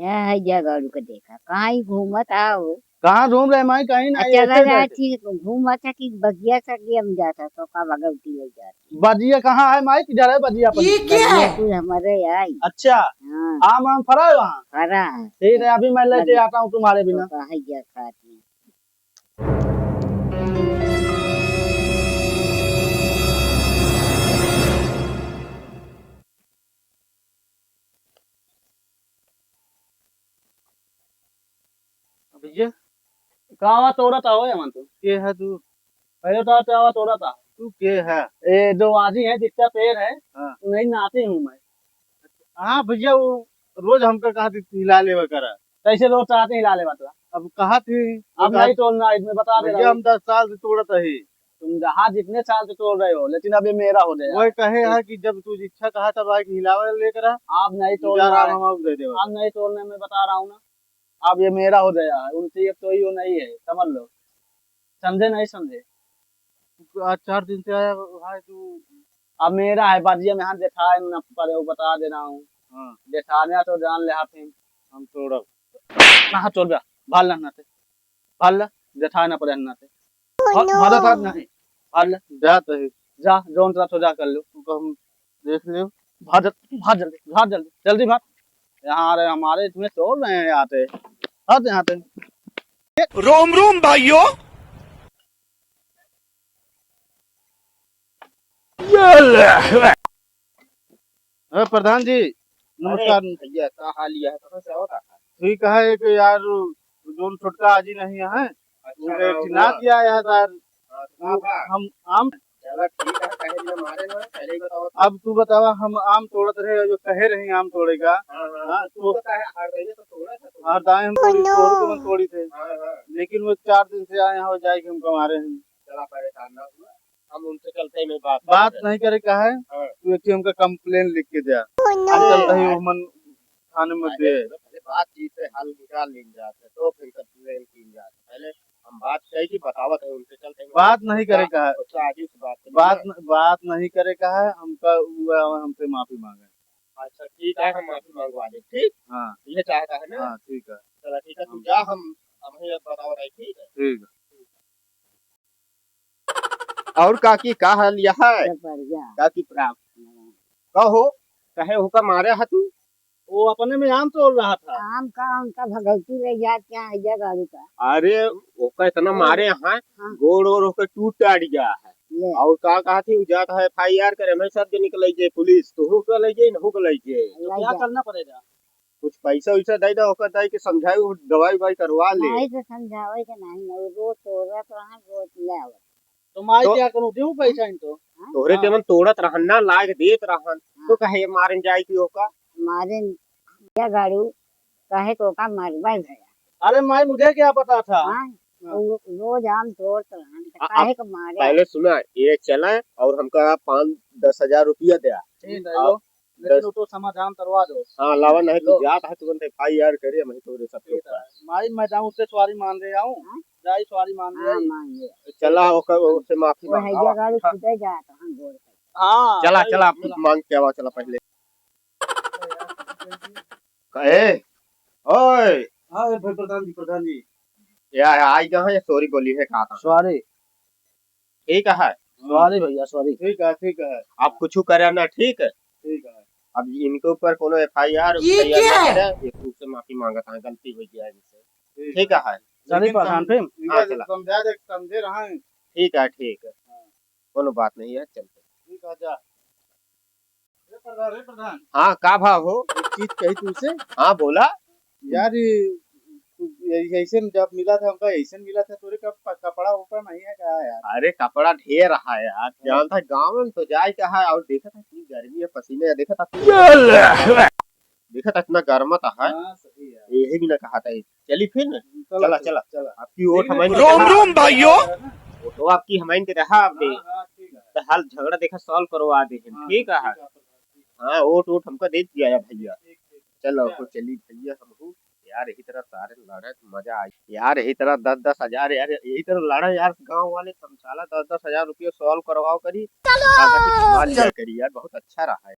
है जगह को देखा कहाँ ही घूमत आओ। कहाँ घूम रहे माई? कहीं नहीं, चला ऐसे बैठे। जाती घूमत था कि बगिया सगी हम जाता तो का भगवती हो जाती। बजिया कहाँ है माई? किधर है बजिया पर? बगिया तू हमारे आई। अच्छा, हाँ आम फरा है वहाँ? हरा है। ठीक है, अभी मैं लेके आता हूँ तुम्हारे बिना। तो कहाँ जा खाती भैया कहाँ तोड़ा था हो यहाँ? तो के है तू? पहले तो चावा तोड़ा था। तू के है? ए जो आजी है जिसका पेड़ है, हाँ। नहीं नाती हूँ मैं। हाँ भैया, वो रोज हमको कहा थी हिला लेवा करा। कैसे रोज चाहते हिला लेवा तो? अब कहा थी अब नहीं तोड़ना, इसमें बता दे रहा हूँ। हम 10 साल से तोड़ता ही। तुम जहाँ जितने साल से तोड़ रहे हो, लेकिन अब ये मेरा हो गया। वही कहे है कि जब तू इच्छा कहा तब आके हिलावा लेकर आप नहीं तोड़ना है। हम दे दे आप नहीं तोड़ने में बता रहा हूँ ना। अब ये मेरा हो गया है, उनसे अब तो ये नहीं है, समझ लो। समझे नहीं समझे? 4 दिन से आया है तू। अब मेरा है बाजिया में हाथ देखा है ना, पर वो बता दे रहा हूँ। हाँ देखाने तो जान ले हाथ हम तोड़ब ना तोड़ बा भाल ना नाते भाल ला देखा ना पड़े नाते भाला था नहीं भाल ला जा तो जा जोन तरह तो जा कर लो तू हम देख लियो। भाग जल्दी जल्दी भाग। यहाँ रहे हमारे इसमें तोड़ रहे हैं आते हट यहाँ पे। रोम रोम भाइयों। प्रधान जी नमस्कार। भैया का हाल यह है कहाँ से होता है? ठीक है कि यार जोन छोटका आजी नहीं है उनके ठिना किया है सर। हम आम चलो ठीक है, कहे दिया मारे ना पहले ही बताओ। अब तू बतावा, हम आम तोड़त रहे जो कहे रही आम तोड़ेगा। हाँ तो हार रही है तो थोड़ा सा हर दाएं हम तोड़ी थे। लेकिन वो 4 दिन से आए हो जाए कि हमको मारे हैं। चला परेशान ना हुआ, हम उनसे चलते में बात नहीं करे का है। तू एक हमका कंप्लेन लिख के दिया चलता ही मन थाने में दे। बातचीत से हल निकाल ली जाते तो फिर कंप्लेन की जाती। पहले हम बात कही की बतावत है उनसे चलते बात नहीं करे का है। बात नहीं करे का है। हमका हमसे माफी मांगे। अच्छा ठीक है, हम माफी मंगवा दे। ठीक हाँ ये चाहता है ना। हाँ ठीक है। चला ठीक है, तुम जा हम बताओ रहे। ठीक है ठीक है। और काकी का हाल यह है? काकी प्राम कहो कहे होकर मारे है तू? वो अपने में आम तोड़ रहा था। आम का उनका भगवती ले जाते हैं जगह का। अरे ओका इतना मारे हैं गोड़ ओड़ होकर टूट टाट गया है। और का कहा थी जाता है FIR करे मैं सब निकल जे पुलिस तो हो ले जे न हो ले जे तो क्या करना पड़ेगा? कुछ पैसा वैसा दे दो ओकर दे के समझाई दवाई वाई करवा ले। नहीं तो समझावे के नहीं रोज तोड़त रहा रोज ले आवत। तो माई क्या करूं, दूं पैसा इनको? तोहरे के मन तोड़त रहना लाग देत रहन तो कहे मारन जाई की ओका मारे क्या गाड़ू कहे को का मारवा गया। अरे माई मुझे क्या पता था। रोज आम तोड़त रहन काहे को मारे। पहले सुना ये चला और हमका 5-10 हजार रुपया दिया। ठीक है लो, लेकिन तो समाधान करवा दो। हाँ लावा नहीं तो जात है तुरंत FIR करे मैं तोरे सब के ऊपर। माई मैं जाऊं उससे सॉरी मान रहा हूं। जाई सॉरी मान रहा। चला ओकर उससे माफी मांग। वो है गाड़ी खुदे जाता हां गोड़। हाँ चला मांग के आवा। चला पहले कहे ओए। हाँ प्रधान जी यार आई कहाँ है? सॉरी बोली है कहा? सॉरी ठीक है सॉरी भैया सॉरी। ठीक है आप कुछ करे ना। ठीक है अब इनके ऊपर कोनो FIR एक रूप से माफी मांगता है गलती हो गया इनसे। ठीक है सॉरी प्रधान फिर समझा दे समझे रहा है। ठीक है कोनो बात नहीं है चलते। ठीक है जा प्रधान। हाँ का भाव हो? एक चीज कही तुमसे। हाँ बोला यार ऐसे जब मिला था हमका ऐसे मिला था तोरे कपड़ा ऊपर नहीं है क्या यार? अरे कपड़ा ढेर रहा है यार जान था गाँव में तो जाए क्या है। और देखा था इतनी गर्मी है पसीने देखा था इतना गर्म था है। यही भी ना कहा था। चली फिर चला आपकी वोट हमारी रोम रोम भाइयों। तो आपकी हमारी के रहा आपने तो हाल झगड़ा देखा सॉल्व करवा दे। ठीक है हाँ वोट हमको दे दिया भैया। चलो तो चली भैया हम यार यही तरह सारे लड़े तो मजा आई यार। यही तरह 10-10 हजार यार यही तरह लड़े यार गांव वाले समझाला 10-10 हजार रुपये सॉल्व करवाओ करी करी यार बहुत अच्छा रहा है।